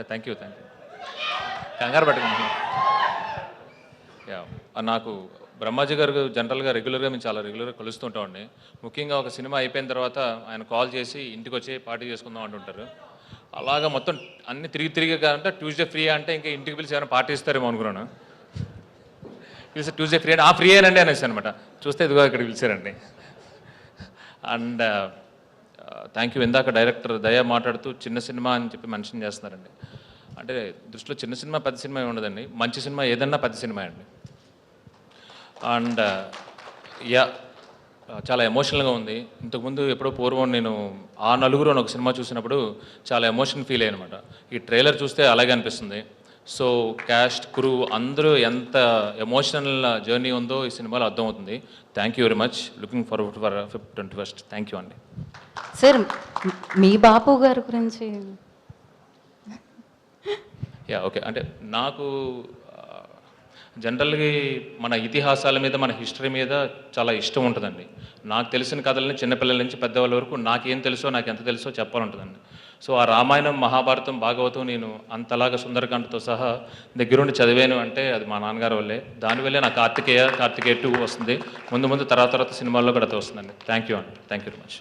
Thank you. కంగారు పట్టుకున్నాను. Yeah నాకు బ్రహ్మాజీ గారు జనరల్గా రెగ్యులర్గా మేము చాలా రెగ్యులర్గా కలుస్తుంటామండి. ముఖ్యంగా ఒక సినిమా అయిపోయిన తర్వాత ఆయన కాల్ చేసి ఇంటికి వచ్చి పార్టీ చేసుకుందాం అంటుంటారు. అలాగా మొత్తం అన్ని తిరిగి తిరిగి అంటే ట్యూస్డే ఫ్రీ అంటే ఇంకా ఇంటికి పిలిచి ఏమైనా పార్టీ ఇస్తారేమో అనుకున్నాను. పిలిచి ట్యూస్డే ఫ్రీ అంటే ఫ్రీ అనండి అనేసి అనమాట. చూస్తే ఇదిగో ఇక్కడ పిలిచారండి. And thank you. ఇందాక డైరెక్టర్ దయా మాట్లాడుతూ చిన్న సినిమా అని చెప్పి మెన్షన్ చేస్తున్నారండి. అంటే దృష్టిలో చిన్న సినిమా పెద్ద సినిమా ఏమి ఉండదండి. మంచి సినిమా ఏదన్నా పెద్ద సినిమా అండి. అండ్ యా చాలా ఎమోషనల్గా ఉంది. ఇంతకుముందు ఎప్పుడో పూర్వం నేను ఆ నలుగురు అని ఒక సినిమా చూసినప్పుడు చాలా ఎమోషన్ ఫీల్ అయ్యాను అనమాట. ఈ ట్రైలర్ చూస్తే అలాగే అనిపిస్తుంది. సో క్యాస్ట్ క్రూ అందరూ ఎంత ఎమోషనల్ జర్నీ ఉందో ఈ సినిమాలో అర్థమవుతుంది. Thank you very much. Looking forward for 21st. Thank you అండి. సార్ మీ బాపు గారి గురించి యా ఓకే. అంటే నాకు జనరల్గా మన ఇతిహాసాల మీద మన హిస్టరీ మీద చాలా ఇష్టం ఉంటుందండి. నాకు తెలిసిన కథలని చిన్నపిల్లల నుంచి పెద్దవాళ్ళ వరకు నాకేం తెలుసో నాకు ఎంత తెలుసో చెప్పాలంటుందండి. సో ఆ రామాయణం మహాభారతం భాగవతం నేను అంతలాగా సుందరకాండతో సహా దగ్గరుండి చదివాను అంటే అది మా నాన్నగారి వల్లే. దానివల్లే నాకు కార్తికేయ 2 వస్తుంది. ముందు ముందు తర్వాత సినిమాల్లో కూడా అది వస్తుందండి. థ్యాంక్ యూ అండి. Thank you very much.